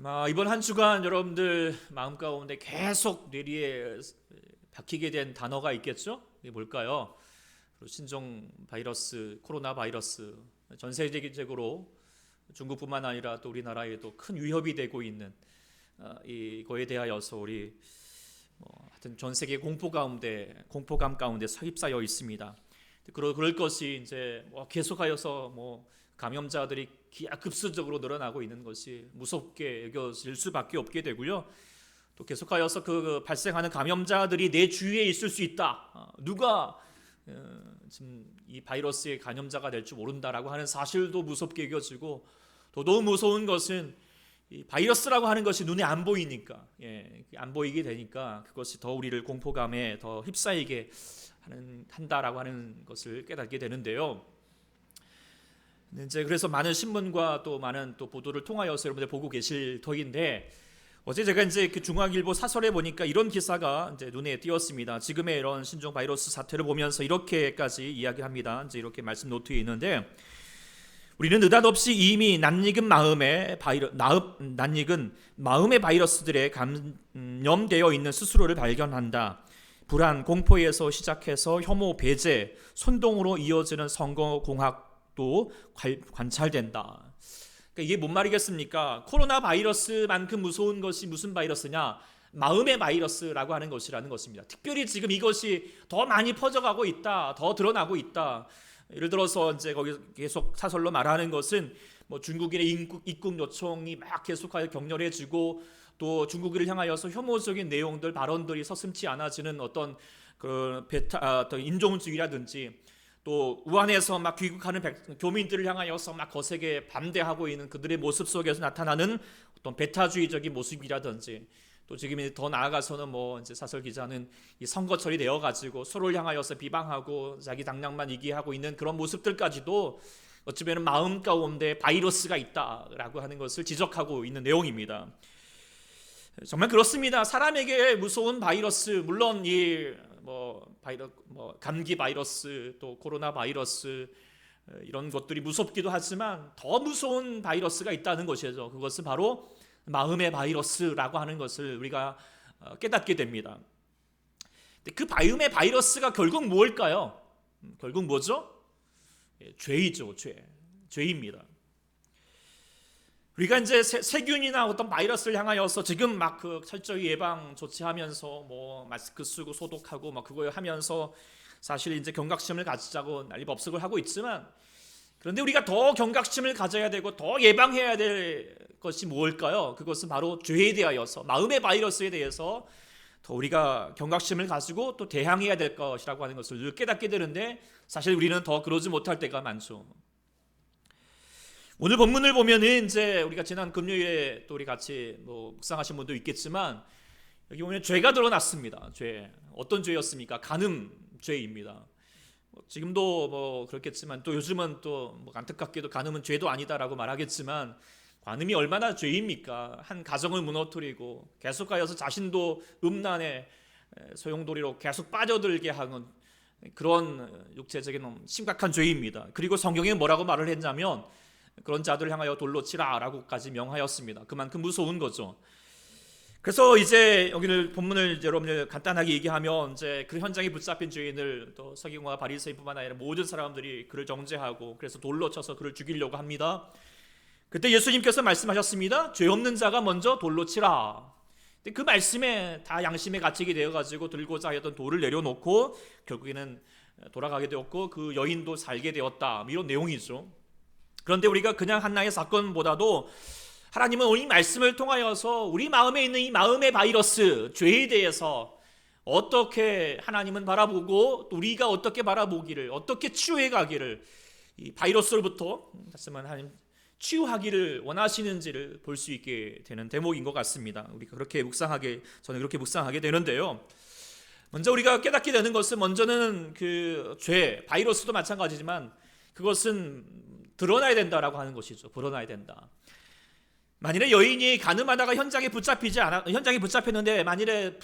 아마 이번 한 주간 여러분들 마음 가운데 계속 뇌리에 박히게 된 단어가 있겠죠? 이게 뭘까요? 신종 바이러스, 코로나 바이러스. 전 세계적으로 중국뿐만 아니라 또 우리나라에도 큰 위협이 되고 있는 이거에 대하여서 우리 하여튼 전 세계 공포감 가운데 휩싸여 있습니다. 그럴 것이 이제 계속하여서 감염자들이 기하급수적으로 늘어나고 있는 것이 무섭게 여겨질 수밖에 없게 되고요. 또 계속하여서 그 발생하는 감염자들이 내 주위에 있을 수 있다. 누가 지금 이 바이러스의 감염자가 될 줄 모른다라고 하는 사실도 무섭게 여겨지고, 또 너무 무서운 것은 이 바이러스라고 하는 것이 눈에 안 보이니까, 안 보이게 되니까 그것이 더 우리를 공포감에 더 휩싸이게 한다라고 하는 것을 깨닫게 되는데요. 이제 그래서 많은 신문과 또 많은 또 보도를 통하여서 여러분들 보고 계실 터인데, 어제 제가 이제 그 중앙일보 사설에 보니까 이런 기사가 이제 눈에 띄었습니다. 지금의 이런 신종 바이러스 사태를 보면서 이렇게까지 이야기합니다. 이제 이렇게 말씀 노트에 있는데, 우리는 느닷없이 이미 낯익은 마음의 바이러스들에 감염되어 있는 스스로를 발견한다. 불안, 공포에서 시작해서 혐오, 배제, 선동으로 이어지는 선거공학도 관찰된다. 그러니까 이게 뭔 말이겠습니까? 코로나 바이러스만큼 무서운 것이 무슨 바이러스냐? 마음의 바이러스라고 하는 것이라는 것입니다. 특별히 지금 이것이 더 많이 퍼져가고 있다, 더 드러나고 있다. 예를 들어서 이제 거기 계속 사설로 말하는 것은 중국인의 입국 요청이 막 계속하여 격렬해지고, 또 중국인을 향하여서 혐오적인 내용들, 발언들이 서슴지 않아지는 어떤 인종주의라든지, 또 우한에서 막 귀국하는 교민들을 향하여서 막 거세게 반대하고 있는 그들의 모습 속에서 나타나는 어떤 배타주의적인 모습이라든지, 또 지금 더 나아가서는 이제 사설 기자는 이 선거철이 되어가지고 서로를 향하여서 비방하고 자기 당량만 얘기하고 있는 그런 모습들까지도 어찌 보면 마음 가운데 바이러스가 있다라고 하는 것을 지적하고 있는 내용입니다. 정말 그렇습니다. 사람에게 무서운 바이러스, 물론 감기 바이러스, 또 코로나 바이러스, 이런 것들이 무섭기도 하지만 더 무서운 바이러스가 있다는 것이죠. 그것은 바로 마음의 바이러스라고 하는 것을 우리가 깨닫게 됩니다. 그 마음의 바이러스가 결국 무엇일까요? 결국 뭐죠? 죄이죠. 죄입니다. 우리가 이제 세균이나 어떤 바이러스를 향하여서 지금 막 철저히 예방 조치하면서 마스크 쓰고 소독하고 그거 하면서 사실 이제 경각심을 가지자고 난리법석을 하고 있지만, 그런데 우리가 더 경각심을 가져야 되고 더 예방해야 될 것이 무엇일까요? 그것은 바로 죄에 대하여서, 마음의 바이러스에 대해서 더 우리가 경각심을 가지고 또 대항해야 될 것이라고 하는 것을 늘 깨닫게 되는데, 사실 우리는 더 그러지 못할 때가 많죠. 오늘 본문을 보면은 이제 우리가 지난 금요일에 또 우리 같이 묵상하신 분도 있겠지만, 여기 보면 죄가 드러났습니다. 죄. 어떤 죄였습니까? 간음죄입니다. 지금도 그렇겠지만, 또 요즘은 또 안타깝게도 간음은 죄도 아니다라고 말하겠지만, 간음이 얼마나 죄입니까? 한 가정을 무너뜨리고 계속하여서 자신도 음란의 소용돌이로 계속 빠져들게 하는 그런 육체적인 심각한 죄입니다. 그리고 성경에 뭐라고 말을 했냐면, 그런 자들을 향하여 돌로 치라라고까지 명하였습니다. 그만큼 무서운 거죠. 그래서 이제 여기를 본문을 여러분들 간단하게 얘기하면, 이제 그 현장에 붙잡힌 죄인을 또 서기관과 바리새인뿐만 아니라 모든 사람들이 그를 정죄하고, 그래서 돌로 쳐서 그를 죽이려고 합니다. 그때 예수님께서 말씀하셨습니다. 죄 없는 자가 먼저 돌로 치라. 근데 그 말씀에 다 양심에 갇히게 되어가지고 들고자 하였던 돌을 내려놓고 결국에는 돌아가게 되었고, 그 여인도 살게 되었다, 이런 내용이죠. 그런데 우리가 그냥 한나의 사건보다도 하나님은 이 말씀을 통하여서 우리 마음에 있는 이 마음의 바이러스, 죄에 대해서 어떻게 하나님은 바라보고, 또 우리가 어떻게 바라보기를, 어떻게 치유해 가기를, 이 바이러스로부터 다시 말하면 하나님 치유하기를 원하시는지를 볼 수 있게 되는 대목인 것 같습니다. 우리가 저는 그렇게 묵상하게 되는데요. 먼저 우리가 깨닫게 되는 것은, 먼저는 그 죄, 바이러스도 마찬가지지만 그것은 드러나야 된다라고 하는 것이죠. 드러나야 된다. 만일에 여인이 간음하다가 현장에 붙잡혔는데 만일에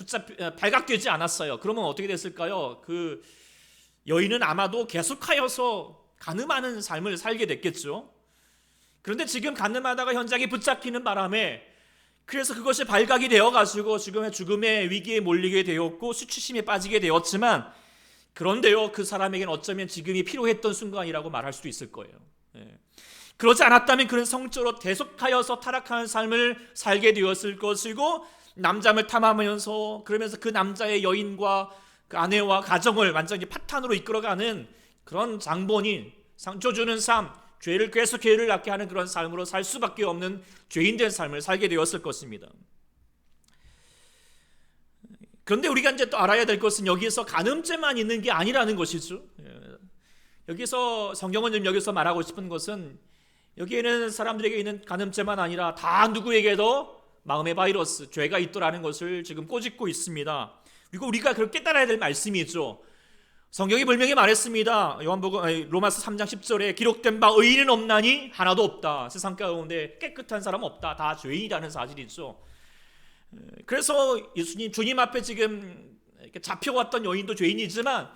발각되지 않았어요. 그러면 어떻게 됐을까요? 그 여인은 아마도 계속하여서 간음하는 삶을 살게 됐겠죠. 그런데 지금 간음하다가 현장에 붙잡히는 바람에 그래서 그것이 발각이 되어가지고 지금의 죽음의 위기에 몰리게 되었고 수치심에 빠지게 되었지만, 그런데요, 그 사람에게는 어쩌면 지금이 필요했던 순간이라고 말할 수도 있을 거예요. 그러지 않았다면 그는 성적으로 계속하여서 타락하는 삶을 살게 되었을 것이고, 남자를 탐하면서 그러면서 그 남자의 여인과 그 아내와 가정을 완전히 파탄으로 이끌어가는 그런 장본인, 상처 주는 삶, 죄를 계속 죄를 낳게 하는 그런 삶으로 살 수밖에 없는 죄인된 삶을 살게 되었을 것입니다. 그런데 우리가 이제 또 알아야 될 것은 여기에서 간음죄만 있는 게 아니라는 것이죠. 여기서 성경은 지금 여기서 말하고 싶은 것은, 여기에는 사람들에게 있는 간음죄만 아니라 다 누구에게도 마음의 바이러스, 죄가 있더라는 것을 지금 꼬집고 있습니다. 그리고 우리가 그렇게 깨달아야 될 말씀이죠. 성경이 분명히 말했습니다. 로마서 3장 10절에 기록된 바 의인은 없나니 하나도 없다. 세상 가운데 깨끗한 사람 없다. 다 죄인이라는 사실이죠. 그래서 예수님, 주님 앞에 지금 이렇게 잡혀왔던 여인도 죄인이지만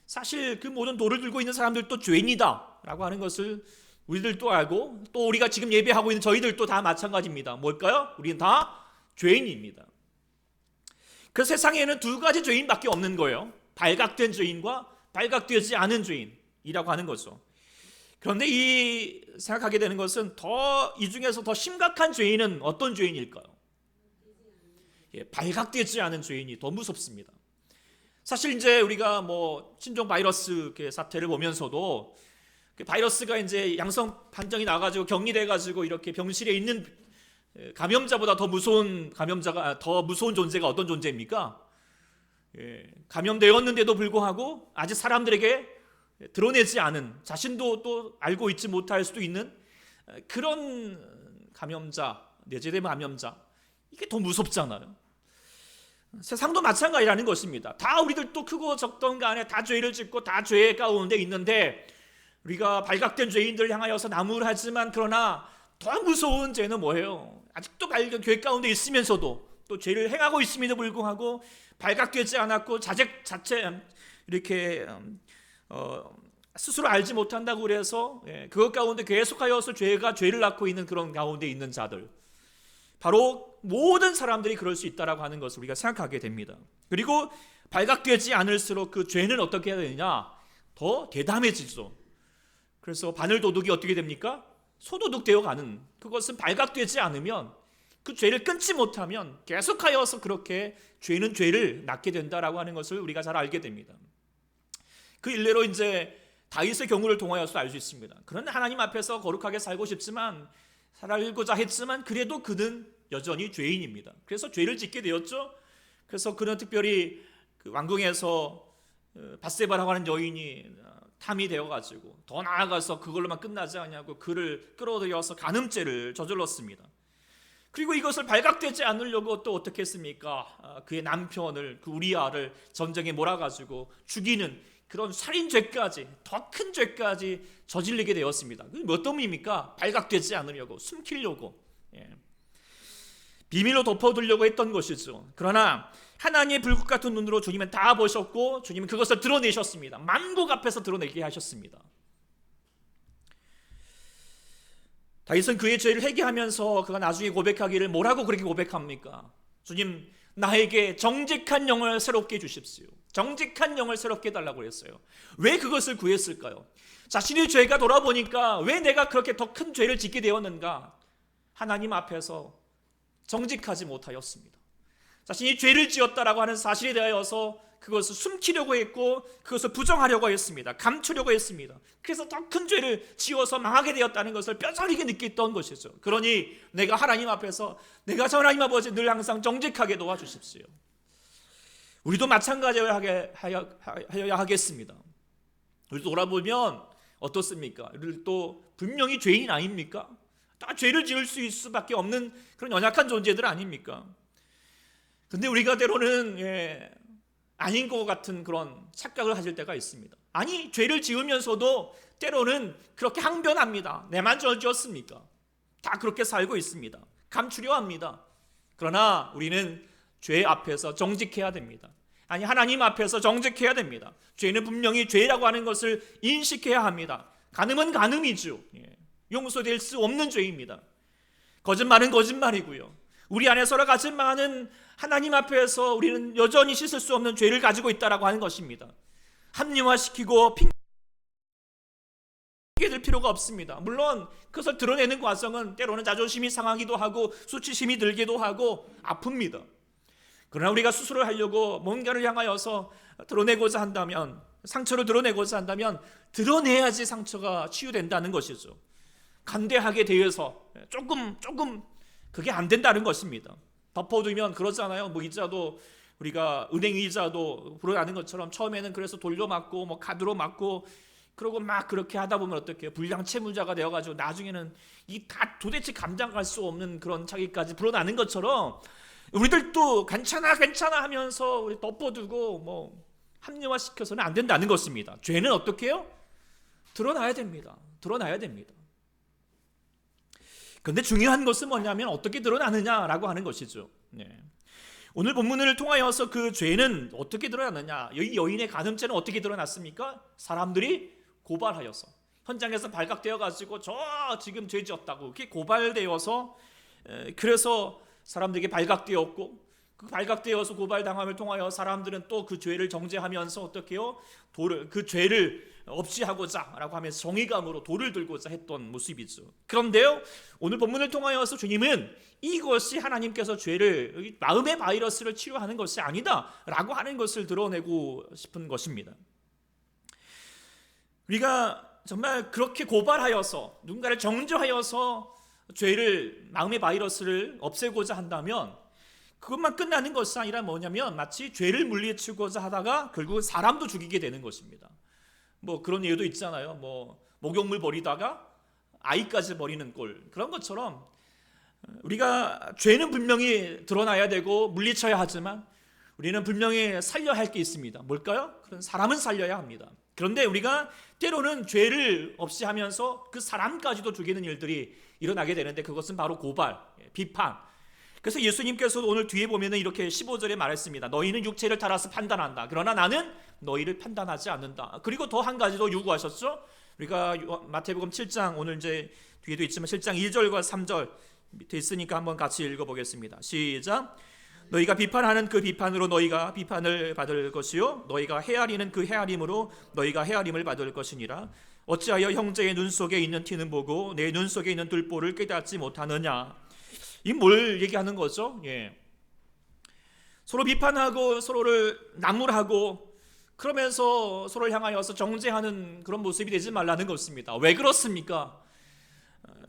사실 그 모든 돌을 들고 있는 사람들도 죄인이다 라고 하는 것을 우리들도 알고, 또 우리가 지금 예배하고 있는 저희들도 다 마찬가지입니다. 뭘까요? 우리는 다 죄인입니다. 그 세상에는 두 가지 죄인밖에 없는 거예요. 발각된 죄인과 발각되지 않은 죄인이라고 하는 거죠. 그런데 생각하게 되는 것은 이 중에서 더 심각한 죄인은 어떤 죄인일까요? 발각되지 않은 죄인이 더 무섭습니다. 사실 이제 우리가 신종 바이러스 사태를 보면서도 그 바이러스가 이제 양성 판정이 나가지고 격리돼가지고 이렇게 병실에 있는 감염자보다 더 무서운 존재가 어떤 존재입니까? 감염되었는데도 불구하고 아직 사람들에게 드러내지 않은, 자신도 또 알고 있지 못할 수도 있는 그런 감염자, 내재된 감염자, 이게 더 무섭잖아요. 세상도 마찬가지라는 것입니다. 다 우리들도 크고 적던 간에 다 죄를 짓고 다 죄 가운데 있는데, 우리가 발각된 죄인들을 향하여서 나무라지만, 그러나 더 무서운 죄는 뭐예요? 아직도 죄 가운데 있으면서도, 또 죄를 행하고 있음에도 불구하고 발각되지 않았고 자체 이렇게 스스로 알지 못한다고 그래서 그것 가운데 계속하여서 죄를 낳고 있는 그런 가운데 있는 자들, 바로 모든 사람들이 그럴 수 있다라고 하는 것을 우리가 생각하게 됩니다. 그리고 발각되지 않을수록 그 죄는 어떻게 해야 되느냐? 더 대담해지죠. 그래서 바늘도둑이 어떻게 됩니까? 소도둑 되어가는, 그것은 발각되지 않으면, 그 죄를 끊지 못하면 계속하여서 그렇게 죄는 죄를 낳게 된다라고 하는 것을 우리가 잘 알게 됩니다. 그 일례로 이제 다윗의 경우를 통하여서 알 수 있습니다. 그는 하나님 앞에서 거룩하게 살고 싶지만, 살고자 했지만 그래도 그는 여전히 죄인입니다. 그래서 죄를 짓게 되었죠. 그래서 그는 특별히 그 왕궁에서 밧세바라고 하는 여인이 탐이 되어가지고 더 나아가서 그걸로만 끝나지 않냐고 그를 끌어들여서 간음죄를 저질렀습니다. 그리고 이것을 발각되지 않으려고 또 어떻게 했습니까? 그의 남편을, 그 우리아를 전쟁에 몰아가지고 죽이는 그런 살인죄까지, 더 큰 죄까지 저질리게 되었습니다. 그게 어떤 의미입니까? 발각되지 않으려고, 숨기려고, 비밀로 덮어두려고 했던 것이죠. 그러나 하나님의 불꽃 같은 눈으로 주님은 다 보셨고, 주님은 그것을 드러내셨습니다. 만국 앞에서 드러내게 하셨습니다. 다윗은 그의 죄를 회개하면서 그가 나중에 고백하기를 뭐라고 그렇게 고백합니까? 주님, 나에게 정직한 영을 새롭게 주십시오. 정직한 영을 새롭게 해달라고 했어요. 왜 그것을 구했을까요? 자신의 죄가 돌아보니까 왜 내가 그렇게 더 큰 죄를 짓게 되었는가? 하나님 앞에서 정직하지 못하였습니다. 자신이 죄를 지었다라고 하는 사실에 대하여서 그것을 숨기려고 했고, 그것을 부정하려고 했습니다. 감추려고 했습니다. 그래서 더 큰 죄를 지어서 망하게 되었다는 것을 뼈저리게 느꼈던 것이죠. 그러니 내가 하나님 앞에서, 내가 저 하나님 아버지 늘 항상 정직하게 도와주십시오. 우리도 마찬가지여야 하겠습니다. 우리도 돌아보면 어떻습니까? 우리도 분명히 죄인 아닙니까? 다 죄를 지을 수밖에 없는 그런 연약한 존재들 아닙니까? 근데 우리가 때로는 아닌 것 같은 그런 착각을 가질 때가 있습니다. 아니, 죄를 지으면서도 때로는 그렇게 항변합니다. 내만 죄를 지었습니까? 다 그렇게 살고 있습니다. 감추려 합니다. 그러나 우리는 죄 앞에서 정직해야 됩니다. 아니, 하나님 앞에서 정직해야 됩니다. 죄는 분명히 죄라고 하는 것을 인식해야 합니다. 간음은 간음이죠. 용서될 수 없는 죄입니다. 거짓말은 거짓말이고요. 우리 안에 서로 가진 많은 하나님 앞에서 우리는 여전히 씻을 수 없는 죄를 가지고 있다라고 하는 것입니다. 합리화시키고 핑계댈 필요가 없습니다. 물론 그것을 드러내는 과정은 때로는 자존심이 상하기도 하고 수치심이 들기도 하고 아픕니다. 그러나 우리가 수술을 하려고 뭔가를 향하여서 드러내고자 한다면, 상처를 드러내고자 한다면 드러내야지 상처가 치유된다는 것이죠. 간대하게 대해서 조금 그게 안 된다는 것입니다. 덮어두면 그러잖아요. 뭐 이자도 우리가 은행 이자도 불어나는 것처럼 처음에는 그래서 돌려막고 뭐 카드로 막고 그러고 막 그렇게 하다 보면 어떻게 불량 채무자가 되어가지고 나중에는 이 다 도대체 감당할 수 없는 그런 차기까지 불어나는 것처럼 우리들도 괜찮아 하면서 우리 덮어두고 뭐 합리화시켜서는 안 된다는 것입니다. 죄는 어떻게 해요? 드러나야 됩니다. 그런데 중요한 것은 뭐냐면 어떻게 드러나느냐라고 하는 것이죠. 네. 오늘 본문을 통하여서 그 죄는 어떻게 드러났느냐, 이 여인의 간음죄는 어떻게 드러났습니까? 사람들이 고발하여서, 현장에서 발각되어 가지고 저 지금 죄 지었다고 이렇게 고발되어서, 그래서 사람들에게 발각되었고, 그 발각되어서 고발당함을 통하여 사람들은 또 그 죄를 정죄하면서 어떻게 해요? 그 죄를 없이 하고자 라고 하면서 정의감으로 돌을 들고자 했던 모습이죠. 그런데요, 오늘 본문을 통하여서 주님은 이것이 하나님께서 죄를, 마음의 바이러스를 치료하는 것이 아니다 라고 하는 것을 드러내고 싶은 것입니다. 우리가 정말 그렇게 고발하여서 누군가를 정죄하여서 죄를, 마음의 바이러스를 없애고자 한다면 그것만 끝나는 것이 아니라 뭐냐면 마치 죄를 물리치고자 하다가 결국은 사람도 죽이게 되는 것입니다. 뭐 그런 예도 있잖아요. 뭐 목욕물 버리다가 아이까지 버리는 꼴, 그런 것처럼 우리가 죄는 분명히 드러나야 되고 물리쳐야 하지만 우리는 분명히 살려야 할 게 있습니다. 뭘까요? 그런 사람은 살려야 합니다. 그런데 우리가 때로는 죄를 없이 하면서 그 사람까지도 죽이는 일들이 일어나게 되는데 그것은 바로 고발, 비판. 그래서 예수님께서 오늘 뒤에 보면은 이렇게 15절에 말했습니다. 너희는 육체를 따라서 판단한다. 그러나 나는 너희를 판단하지 않는다. 그리고 더 한 가지 더 요구하셨죠. 우리가 마태복음 7장, 오늘 이제 뒤에도 있지만 7장 1절과 3절 밑에 있으니까 한번 같이 읽어보겠습니다. 시작. 너희가 비판하는 그 비판으로 너희가 비판을 받을 것이요 너희가 헤아리는 그 헤아림으로 너희가 헤아림을 받을 것이니라. 어찌하여 형제의 눈 속에 있는 티는 보고 내 눈 속에 있는 들보를 깨닫지 못하느냐. 이 뭘 얘기하는 거죠? 예. 서로 비판하고 서로를 나무라고 그러면서 서로를 향하여서 정죄하는 그런 모습이 되지 말라는 것입니다. 왜 그렇습니까?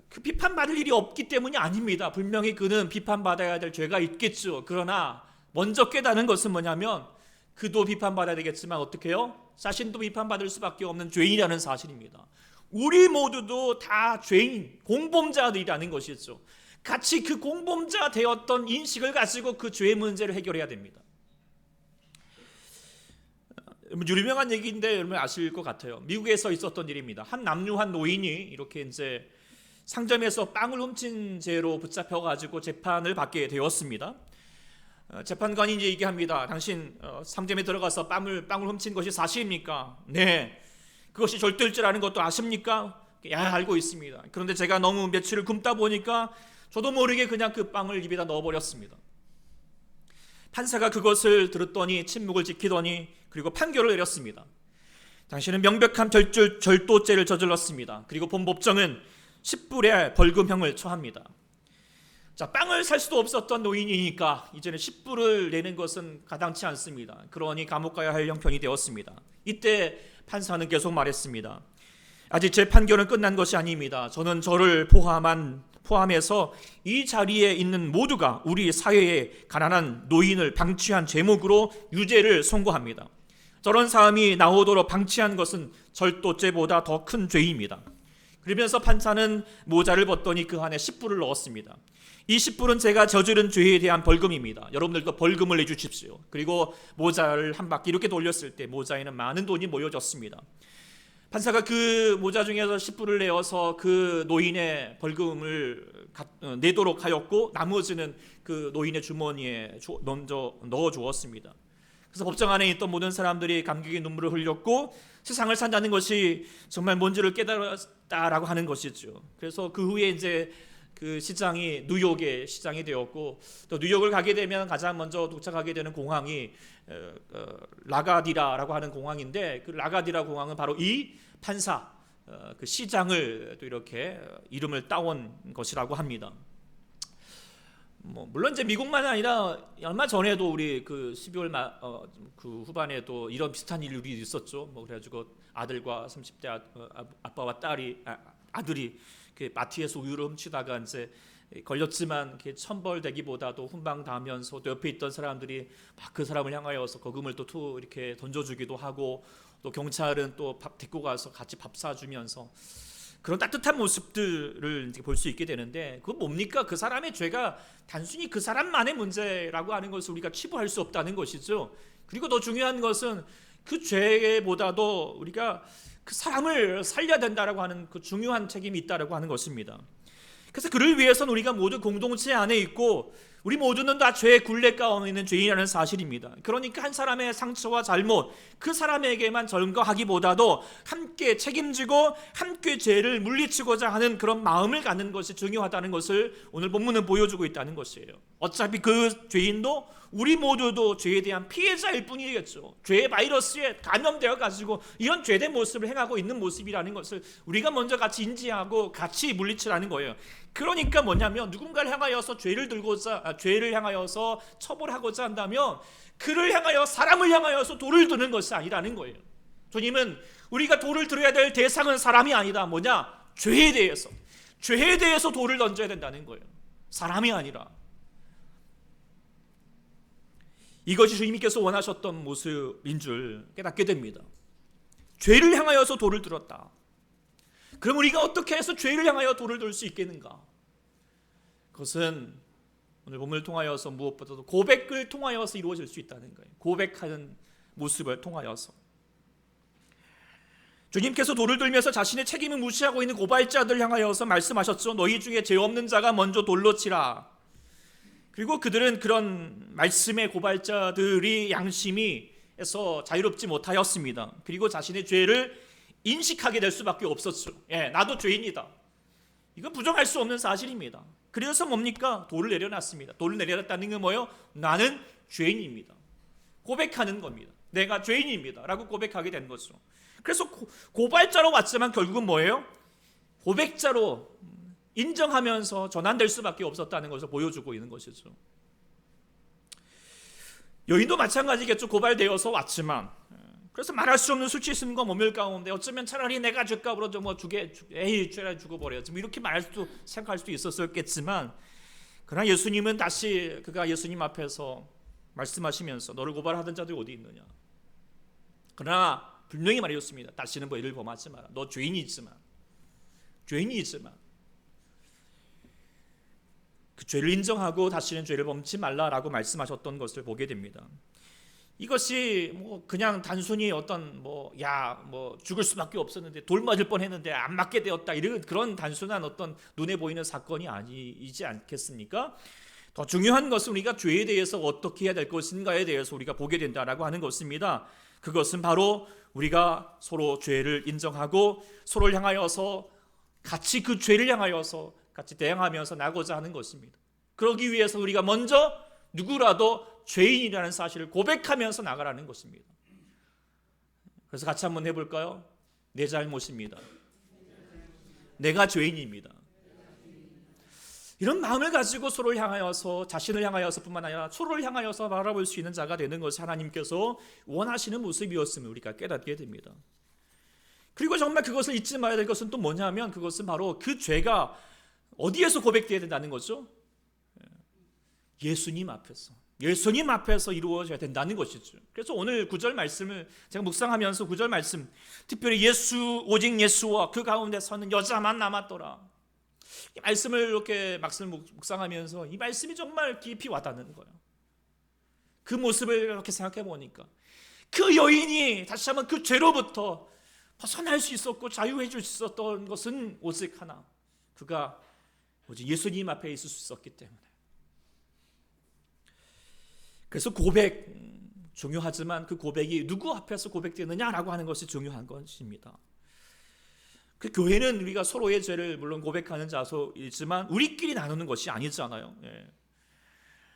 그 비판받을 일이 없기 때문이 아닙니다. 분명히 그는 비판받아야 될 죄가 있겠죠. 그러나 먼저 깨닫는 것은 뭐냐면 그도 비판받아야 되겠지만 어떻게 해요? 자신도 비판받을 수밖에 없는 죄인이라는 사실입니다. 우리 모두도 다 죄인, 공범자들이라는 것이죠. 같이 그 공범자 되었던 인식을 가지고 그 죄의 문제를 해결해야 됩니다. 유명한 얘기인데 여러분 아실 것 같아요. 미국에서 있었던 일입니다. 한 남녀한 노인이 이렇게 이제 상점에서 빵을 훔친 죄로 붙잡혀가지고 재판을 받게 되었습니다. 재판관이 이제 얘기합니다. 당신 상점에 들어가서 빵을 훔친 것이 사실입니까? 네. 그것이 절도일죄라는 것도 아십니까? 알고 있습니다. 그런데 제가 너무 며칠을 굶다 보니까 저도 모르게 그냥 그 빵을 입에다 넣어버렸습니다. 판사가 그것을 들었더니 침묵을 지키더니 그리고 판결을 내렸습니다. 당신은 명백한 절도죄를 저질렀습니다. 그리고 본 법정은 10불의 벌금형을 처합니다. 자, 빵을 살 수도 없었던 노인이니까 이제는 10불을 내는 것은 가당치 않습니다. 그러니 감옥 가야 할 형편이 되었습니다. 이때 판사는 계속 말했습니다. 아직 제 판결은 끝난 것이 아닙니다. 저는 저를 포함해서 이 자리에 있는 모두가 우리 사회의 가난한 노인을 방치한 제목으로 유죄를 선고합니다. 저런 사람이 나오도록 방치한 것은 절도죄보다 더 큰 죄입니다. 그러면서 판사는 모자를 벗더니 그 안에 10불을 넣었습니다. 이 10불은 제가 저지른 죄에 대한 벌금입니다. 여러분들도 벌금을 내주십시오. 그리고 모자를 한 바퀴 이렇게 돌렸을 때 모자에는 많은 돈이 모여졌습니다. 판사가 그 모자 중에서 10불을 내어서 그 노인의 벌금을 내도록 하였고 나머지는 그 노인의 주머니에 넣어 주었습니다. 그래서 법정 안에 있던 모든 사람들이 감격의 눈물을 흘렸고 세상을 산다는 것이 정말 뭔지를 깨달았다라고 하는 것이죠. 그래서 그 후에 이제 그 시장이 뉴욕의 시장이 되었고, 또 뉴욕을 가게 되면 가장 먼저 도착하게 되는 공항이 라가디라라고 하는 공항인데, 그 라가디라 공항은 바로 이 판사 그 시장을 또 이렇게 이름을 따온 것이라고 합니다. 물론 이제 미국만 아니라 얼마 전에도 우리 그 12월 그 후반에도 이런 비슷한 일이 있었죠. 그래가지고 아들과 30대 아빠와 아들이 그 마트에서 우유를 훔치다가 이제 걸렸지만 천벌되기보다도 훈방당하면서 또 옆에 있던 사람들이 막 그 사람을 향하여서 거금을 또 이렇게 던져주기도 하고, 또 경찰은 또 데리고 가서 같이 밥 사주면서 그런 따뜻한 모습들을 볼 수 있게 되는데, 그건 뭡니까? 그 사람의 죄가 단순히 그 사람만의 문제라고 하는 것을 우리가 치부할 수 없다는 것이죠. 그리고 더 중요한 것은 그 죄보다도 우리가 그 사람을 살려야 된다라고 하는 그 중요한 책임이 있다라고 하는 것입니다. 그래서 그를 위해서는 우리가 모두 공동체 안에 있고, 우리 모두는 다 죄의 굴레 가운데 있는 죄인이라는 사실입니다. 그러니까 한 사람의 상처와 잘못, 그 사람에게만 전가하기보다도 함께 책임지고 함께 죄를 물리치고자 하는 그런 마음을 갖는 것이 중요하다는 것을 오늘 본문은 보여주고 있다는 것이에요. 어차피 그 죄인도 우리 모두도 죄에 대한 피해자일 뿐이겠죠. 죄의 바이러스에 감염되어 가지고 이런 죄된 모습을 행하고 있는 모습이라는 것을 우리가 먼저 같이 인지하고 같이 물리치라는 거예요. 그러니까 뭐냐면, 누군가를 향하여서 죄를 향하여서 처벌하고자 한다면 그를 향하여, 사람을 향하여서 돌을 드는 것이 아니라는 거예요. 주님은 우리가 돌을 들어야 될 대상은 사람이 아니다. 죄에 대해서 돌을 던져야 된다는 거예요. 사람이 아니라. 이것이 주님께서 원하셨던 모습인 줄 깨닫게 됩니다. 죄를 향하여서 돌을 들었다. 그럼 우리가 어떻게 해서 죄를 향하여 돌을 들 수 있겠는가? 그것은 오늘 본문을 통하여서 무엇보다도 고백을 통하여서 이루어질 수 있다는 거예요. 고백하는 모습을 통하여서. 주님께서 돌을 들면서 자신의 책임을 무시하고 있는 고발자들 향하여서 말씀하셨죠. 너희 중에 죄 없는 자가 먼저 돌로 치라. 그리고 그들은 그런 말씀의 고발자들이 양심이에서 자유롭지 못하였습니다. 그리고 자신의 죄를 인식하게 될 수밖에 없었죠. 나도 죄인이다. 이건 부정할 수 없는 사실입니다. 그래서 뭡니까? 돌을 내려놨습니다. 돌을 내려놨다는 게 뭐예요? 나는 죄인입니다. 고백하는 겁니다. 내가 죄인입니다 라고 고백하게 된 거죠. 그래서 고발자로 왔지만 결국은 뭐예요? 고백자로 인정하면서 전환될 수밖에 없었다는 것을 보여주고 있는 것이죠. 여인도 마찬가지겠죠. 고발되어서 왔지만, 그래서 말할 수 없는 수치심과 모멸 가운데 어쩌면 차라리 내가 죄값으로 죄라 죽어버려야지, 이렇게 생각할 수도 있었겠지만, 그러나 예수님은 다시 그가 예수님 앞에서 말씀하시면서 너를 고발하던 자들이 어디 있느냐. 그러나 분명히 말해줬습니다. 다시는 이를 범하지 마라. 너 죄인이지만 그 죄를 인정하고 다시는 죄를 범치 말라라고 말씀하셨던 것을 보게 됩니다. 이것이 그냥 단순히 어떤 죽을 수밖에 없었는데 돌 맞을 뻔했는데 안 맞게 되었다, 이런 그런 단순한 어떤 눈에 보이는 사건이 아니지 않겠습니까? 더 중요한 것은 우리가 죄에 대해서 어떻게 해야 될 것인가에 대해서 우리가 보게 된다라고 하는 것입니다. 그것은 바로 우리가 서로 죄를 인정하고 서로를 향하여서 같이 그 죄를 향하여서 같이 대항하면서 나고자 하는 것입니다. 그러기 위해서 우리가 먼저 누구라도 죄인이라는 사실을 고백하면서 나가라는 것입니다. 그래서 같이 한번 해볼까요? 내 잘못입니다. 내가 죄인입니다. 이런 마음을 가지고 서로를 향하여서, 자신을 향하여서 뿐만 아니라 서로를 향하여서 바라볼 수 있는 자가 되는 것이 하나님께서 원하시는 모습이었음을 우리가 깨닫게 됩니다. 그리고 정말 그것을 잊지 말아야 될 것은 또 뭐냐면, 그것은 바로 그 죄가 어디에서 고백되어야 된다는 거죠? 예수님 앞에서 이루어져야 된다는 것이죠. 그래서 오늘 9절 말씀을 제가 묵상하면서 9절 말씀, 특별히 오직 예수와 그 가운데 서는 여자만 남았더라, 이 말씀을 이렇게 묵상하면서 이 말씀이 정말 깊이 와닿는 거예요. 그 모습을 이렇게 생각해 보니까 그 여인이 다시 한번 그 죄로부터 벗어날 수 있었고 자유해 줄 수 있었던 것은 오직 하나, 그가 오직 예수님 앞에 있을 수 있었기 때문에. 그래서 고백 중요하지만 그 고백이 누구 앞에서 고백되느냐라고 하는 것이 중요한 것입니다. 그 교회는 우리가 서로의 죄를 물론 고백하는 자소이지만 우리끼리 나누는 것이 아니잖아요.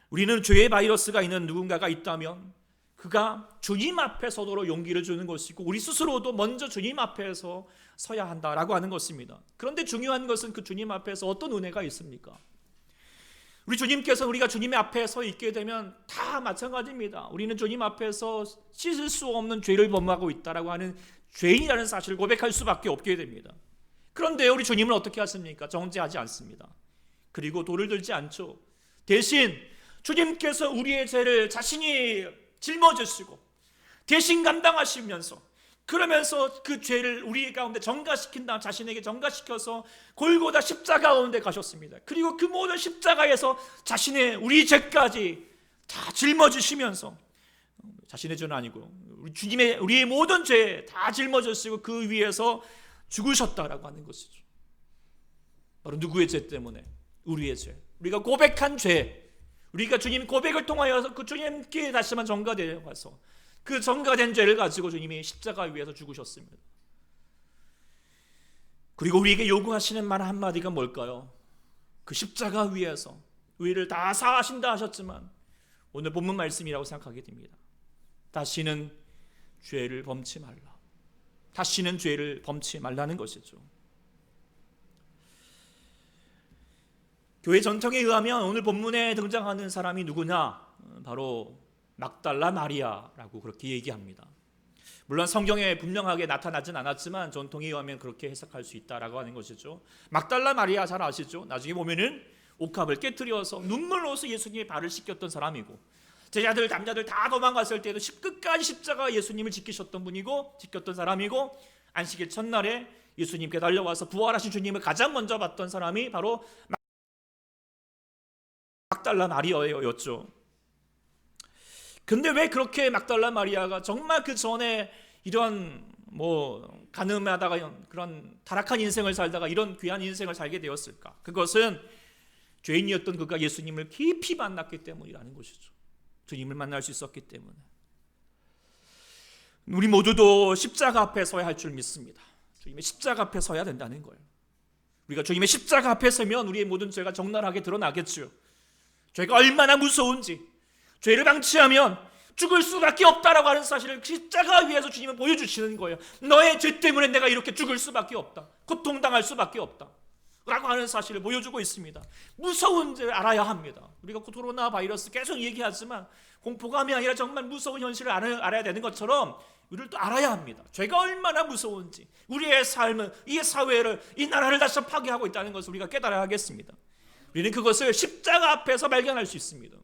우리는 죄의 바이러스가 있는 누군가가 있다면 그가 주님 앞에 서도록 용기를 주는 것이고 우리 스스로도 먼저 주님 앞에서 서야 한다라고 하는 것입니다. 그런데 중요한 것은 그 주님 앞에서 어떤 은혜가 있습니까? 우리 주님께서 우리가 주님의 앞에 서 있게 되면 다 마찬가지입니다. 우리는 주님 앞에서 씻을 수 없는 죄를 범하고 있다라고 하는 죄인이라는 사실을 고백할 수밖에 없게 됩니다. 그런데 우리 주님은 어떻게 하십니까? 정죄하지 않습니다. 그리고 돌을 들지 않죠. 대신 주님께서 우리의 죄를 자신이 짊어지시고 대신 감당하시면서 그러면서 그 죄를 우리 가운데 전가시킨 다음 자신에게 전가시켜서 골고다 십자가 가운데 가셨습니다. 그리고 그 모든 십자가에서 자신의 우리 죄까지 다 짊어지시면서 자신의 죄는 아니고 우리의 모든 죄 다 짊어지시고 그 위에서 죽으셨다라고 하는 것이죠. 바로 누구의 죄 때문에? 우리의 죄. 우리가 고백한 죄. 우리가 주님 고백을 통하여서 그 주님께 다시 한번 전가되어서 그 전가된 죄를 가지고 주님이 십자가 위에서 죽으셨습니다. 그리고 우리에게 요구하시는 말 한마디가 뭘까요? 그 십자가 위에서 우리를 다 사하신다 하셨지만 오늘 본문 말씀이라고 생각하게 됩니다. 다시는 죄를 범치 말라. 다시는 죄를 범치 말라는 것이죠. 교회 전통에 의하면 오늘 본문에 등장하는 사람이 누구냐? 바로 막달라 마리아라고 그렇게 얘기합니다. 물론 성경에 분명하게 나타나진 않았지만 전통에 의하면 그렇게 해석할 수 있다라고 하는 것이죠. 막달라 마리아 잘 아시죠? 나중에 보면은 옥합을 깨뜨려서 눈물로서 예수님의 발을 씻겼던 사람이고 제자들 남자들 다 도망갔을 때도 끝까지 십자가 예수님을 지키셨던 분이고 지켰던 사람이고 안식일 첫날에 예수님께 달려와서 부활하신 주님을 가장 먼저 봤던 사람이 바로 막달라 마리아였죠. 근데 왜 그렇게 막달라 마리아가 정말 그 전에 이런 가늠하다가 그런 타락한 인생을 살다가 이런 귀한 인생을 살게 되었을까? 그것은 죄인이었던 그가 예수님을 깊이 만났기 때문이라는 것이죠. 주님을 만날 수 있었기 때문에. 우리 모두도 십자가 앞에 서야 할 줄 믿습니다. 주님의 십자가 앞에 서야 된다는 거예요. 우리가 주님의 십자가 앞에 서면 우리의 모든 죄가 적나라하게 드러나겠죠. 죄가 얼마나 무서운지, 죄를 방치하면 죽을 수밖에 없다라고 하는 사실을 십자가 위에서 주님은 보여주시는 거예요. 너의 죄 때문에 내가 이렇게 죽을 수밖에 없다. 고통당할 수밖에 없다. 라고 하는 사실을 보여주고 있습니다. 무서운 줄 알아야 합니다. 우리가 코로나 바이러스 계속 얘기하지만 공포감이 아니라 정말 무서운 현실을 알아야 되는 것처럼 우리를 또 알아야 합니다. 죄가 얼마나 무서운지, 우리의 삶은 이 사회를, 이 나라를 다시 파괴하고 있다는 것을 우리가 깨달아야 하겠습니다. 우리는 그것을 십자가 앞에서 발견할 수 있습니다.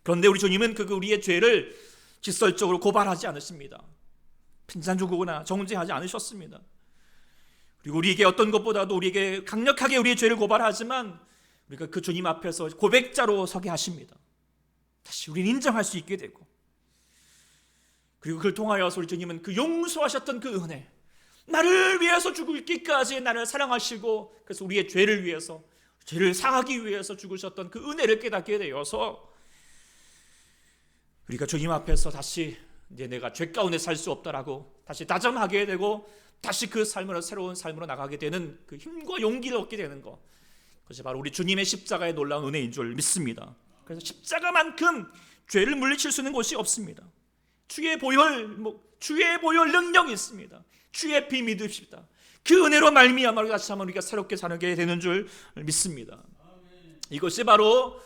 그런데 우리 주님은 우리의 죄를 직설적으로 고발하지 않으십니다. 핀잔주거나 정죄하지 않으셨습니다. 그리고 우리에게 어떤 것보다도 우리에게 강력하게 우리의 죄를 고발하지만 우리가 그 주님 앞에서 고백자로 서게 하십니다. 다시 우리는 인정할 수 있게 되고, 그리고 그걸 통하여서 우리 주님은 그 용서하셨던 그 은혜, 나를 위해서 죽을기까지 나를 사랑하시고 그래서 우리의 죄를 위해서, 죄를 사하기 위해서 죽으셨던 그 은혜를 깨닫게 되어서 우리가 주님 앞에서 다시 이제 내가 죄 가운데 살 수 없다라고 다시 다짐하게 되고 다시 그 삶으로, 새로운 삶으로 나가게 되는 그 힘과 용기를 얻게 되는 것, 그것이 바로 우리 주님의 십자가의 놀라운 은혜인 줄 믿습니다. 그래서 십자가만큼 죄를 물리칠 수 있는 곳이 없습니다. 주의 보혈 능력이 있습니다. 주의 피 믿읍시다. 그 은혜로 말미암아 다시 한번 우리가 새롭게 사게 되는 줄 믿습니다. 이것이 바로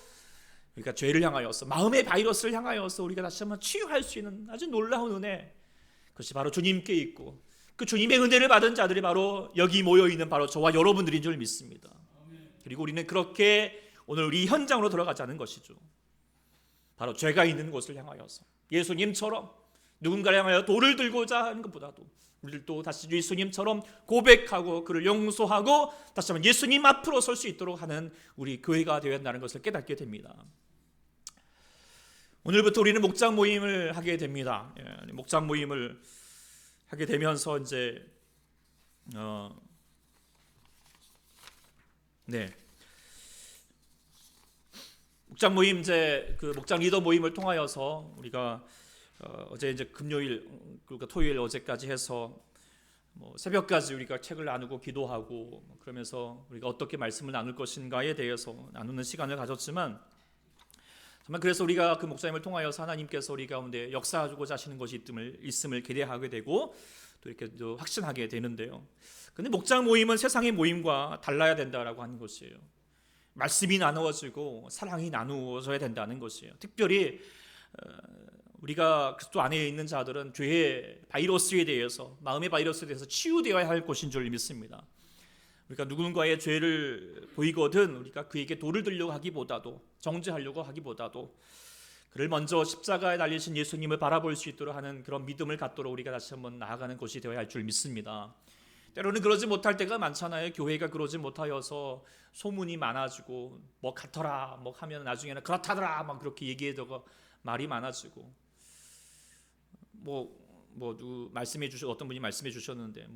우리가 죄를 향하여서, 마음의 바이러스를 향하여서 우리가 다시 한번 치유할 수 있는 아주 놀라운 은혜, 그것이 바로 주님께 있고 그 주님의 은혜를 받은 자들이 바로 여기 모여있는 바로 저와 여러분들인 줄 믿습니다. 그리고 우리는 그렇게 오늘 우리 현장으로 들어가자는 것이죠. 바로 죄가 있는 곳을 향하여서 예수님처럼 누군가를 향하여 돌을 들고자 하는 것보다도 우리도 다시 예수님처럼 고백하고 그를 용서하고 다시 한번 예수님 앞으로 설 수 있도록 하는 우리 교회가 되어야 한다는 것을 깨닫게 됩니다. 오늘부터 우리는 목장 모임을 하게 됩니다. 목장 모임을 하게 되면서 이제 목장 모임, 이제 그 목장 리더 모임을 통하여서 우리가 어제 이제 금요일 그리고 토요일 어제까지 해서 새벽까지 우리가 책을 나누고 기도하고 그러면서 우리가 어떻게 말씀을 나눌 것인가에 대해서 나누는 시간을 가졌지만, 정말 그래서 우리가 그 목사님을 통하여서 하나님께서 우리 가운데 역사하고자 하시는 것이 있음을 기대하게 되고 또 이렇게 또 확신하게 되는데요. 근데 목장 모임은 세상의 모임과 달라야 된다라고 하는 것이에요. 말씀이 나누어지고 사랑이 나누어져야 된다는 것이에요. 특별히 우리가 그리스도 안에 있는 자들은 죄의 바이러스에 대해서, 마음의 바이러스에 대해서 치유되어야 할 것인 줄 믿습니다. 우리가 누군가의 죄를 보이거든 우리가 그에게 돌을 들려고 하기보다도, 정죄하려고 하기보다도 그를 먼저 십자가에 달리신 예수님을 바라볼 수 있도록 하는 그런 믿음을 갖도록 우리가 다시 한번 나아가는 것이 되어야 할 줄 믿습니다. 때로는 그러지 못할 때가 많잖아요. 교회가 그러지 못하여서 소문이 많아지고 뭐 같더라 뭐 하면 나중에는 그렇다더라 막 그렇게 얘기해다가 말이 많아지고, 말씀해 주셔, 어떤 분이 말씀해 주셨는데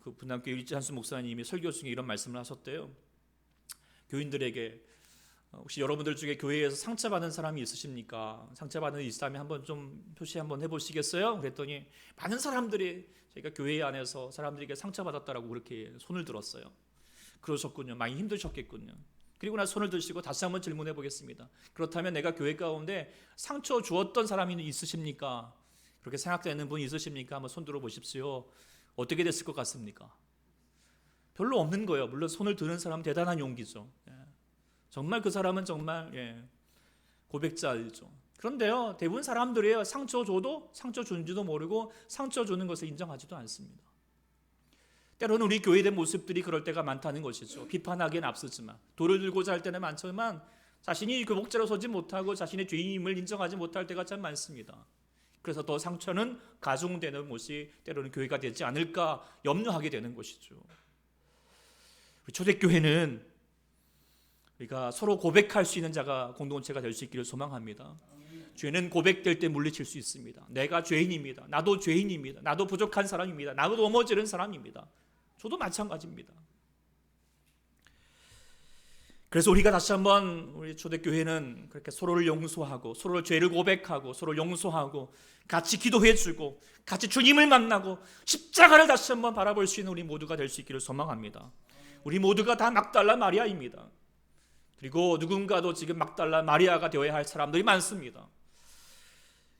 그 분당교회 일지한수 목사님이 설교 중에 이런 말씀을 하셨대요. 교인들에게 혹시 여러분들 중에 교회에서 상처받은 사람이 있으십니까? 상처받은 있다면 한번 좀 표시 한번 해보시겠어요? 그랬더니 많은 사람들이 저희가 교회 안에서 사람들에게 상처받았다라고 그렇게 손을 들었어요. 그러셨군요. 많이 힘드셨겠군요. 그리고 나서 손을 드시고 다시 한번 질문해 보겠습니다. 그렇다면 내가 교회 가운데 상처 주었던 사람이 있으십니까? 그렇게 생각되는 분이 있으십니까? 한번 손 들어 보십시오. 어떻게 됐을 것 같습니까? 별로 없는 거예요. 물론 손을 드는 사람은 대단한 용기죠. 정말 그 사람은 정말 고백자이죠. 그런데요, 대부분 사람들이에요. 상처 줘도 상처 준지도 모르고 상처 주는 것을 인정하지도 않습니다. 때로는 우리 교회의 모습들이 그럴 때가 많다는 것이죠. 비판하기엔 앞서지만, 돌을 들고자 할 때는 많지만 자신이 교복자로 서지 못하고 자신의 죄인임을 인정하지 못할 때가 참 많습니다. 그래서 더 상처는 가중되는 것이 때로는 교회가 되지 않을까 염려하게 되는 것이죠. 초대교회는 우리가 서로 고백할 수 있는 자가 공동체가 될 수 있기를 소망합니다. 죄는 고백될 때 물리칠 수 있습니다. 내가 죄인입니다. 나도 죄인입니다. 나도 부족한 사람입니다. 나도 넘어지는 사람입니다. 저도 마찬가지입니다. 그래서 우리가 다시 한번 우리 초대교회는 그렇게 서로를 용서하고, 서로 죄를 고백하고, 서로를 용서하고, 같이 기도해주고, 같이 주님을 만나고 십자가를 다시 한번 바라볼 수 있는 우리 모두가 될 수 있기를 소망합니다. 우리 모두가 다 막달라 마리아입니다. 그리고 누군가도 지금 막달라 마리아가 되어야 할 사람들이 많습니다.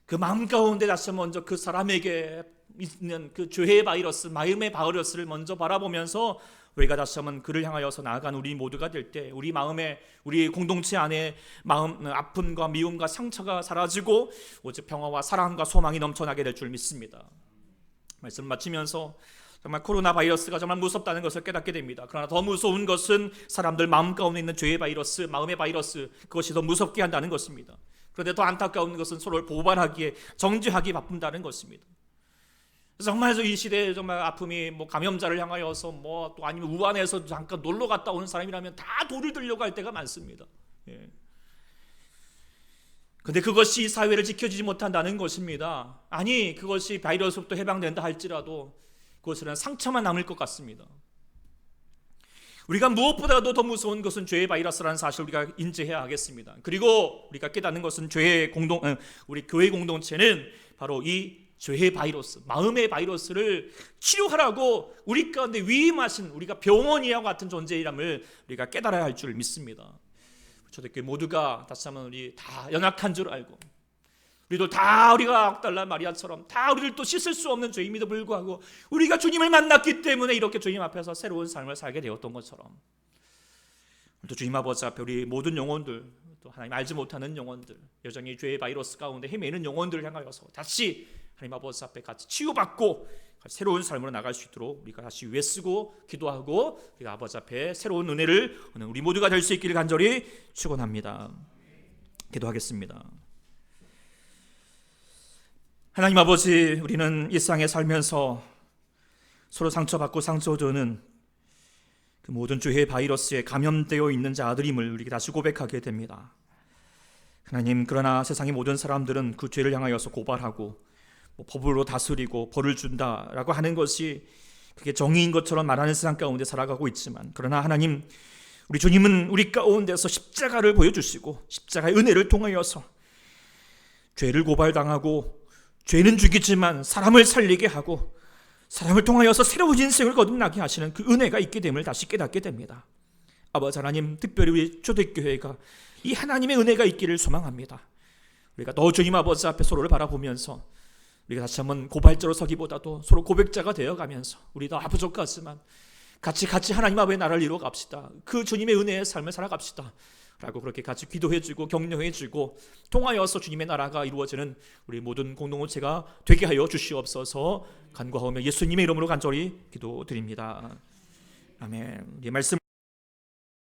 그 마음 가운데 다시 먼저 그 사람에게 있는 그 죄의 바이러스, 마음의 바이러스를 먼저 바라보면서 우리가 다시 한번 그를 향하여서 나아간 우리 모두가 될 때 우리 마음에, 우리 공동체 안에 마음 아픔과 미움과 상처가 사라지고 오직 평화와 사랑과 소망이 넘쳐나게 될 줄 믿습니다. 말씀을 마치면서 정말 코로나 바이러스가 정말 무섭다는 것을 깨닫게 됩니다. 그러나 더 무서운 것은 사람들 마음 가운데 있는 죄의 바이러스, 마음의 바이러스, 그것이 더 무섭게 한다는 것입니다. 그런데 더 안타까운 것은 서로를 보완하기에, 정죄하기에 바쁜다는 것입니다. 정말 이 시대에 정말 아픔이 감염자를 향하여서 또 아니면 우한에서 잠깐 놀러 갔다 오는 사람이라면 다 돌을 들려고 할 때가 많습니다. 근데 그것이 사회를 지켜주지 못한다는 것입니다. 아니, 그것이 바이러스부터 해방된다 할지라도 그것은 상처만 남을 것 같습니다. 우리가 무엇보다도 더 무서운 것은 죄의 바이러스라는 사실을 우리가 인지해야 하겠습니다. 그리고 우리가 깨닫는 것은 우리 교회 공동체는 바로 이 죄의 바이러스, 마음의 바이러스를 치료하라고 우리 가운데 위임하신, 우리가 병원이와 같은 존재이람을 우리가 깨달아야 할 줄 믿습니다. 초대교회 모두가 다시 한번 우리 다 연약한 줄 알고, 우리도 다 우리가 막달라 마리아처럼 다 우리를 또 씻을 수 없는 죄임에도 불구하고 우리가 주님을 만났기 때문에 이렇게 주님 앞에서 새로운 삶을 살게 되었던 것처럼, 또 주님 아버지 앞에 우리 모든 영혼들, 또 하나님 알지 못하는 영혼들, 여전히 죄의 바이러스 가운데 헤매는 영혼들을 향하여서 다시 하나님 아버지 앞에 같이 치유받고 새로운 삶으로 나갈 수 있도록 우리가 다시 외쓰고 기도하고 우리가 아버지 앞에 새로운 은혜를 얻는 우리 모두가 될 수 있기를 간절히 축원합니다. 기도하겠습니다. 하나님 아버지, 우리는 일상에 살면서 서로 상처받고 상처주는 그 모든 죄의 바이러스에 감염되어 있는 자들임을 우리가 다시 고백하게 됩니다. 하나님, 그러나 세상의 모든 사람들은 그 죄를 향하여서 고발하고 법으로 다스리고 벌을 준다라고 하는 것이 그게 정의인 것처럼 말하는 세상 가운데 살아가고 있지만, 그러나 하나님, 우리 주님은 우리 가운데서 십자가를 보여주시고 십자가의 은혜를 통하여서 죄를 고발당하고 죄는 죽이지만 사람을 살리게 하고 사랑을 통하여서 새로운 인생을 거듭나게 하시는 그 은혜가 있게 됨을 다시 깨닫게 됩니다. 아버지 하나님, 특별히 우리 초대교회가 이 하나님의 은혜가 있기를 소망합니다. 우리가 더 주님 아버지 앞에 서로를 바라보면서 우리가 다시 한번 고발자로 서기보다도 서로 고백자가 되어가면서 우리 다 부족하지만 같이 하나님 아버지의 나라를 이루어 갑시다. 그 주님의 은혜의 삶을 살아갑시다 라고 그렇게 같이 기도해주고 격려해주고 통하여서 주님의 나라가 이루어지는 우리 모든 공동체가 되게 하여 주시옵소서 간구하오며 예수님의 이름으로 간절히 기도드립니다. 아멘. 이 말씀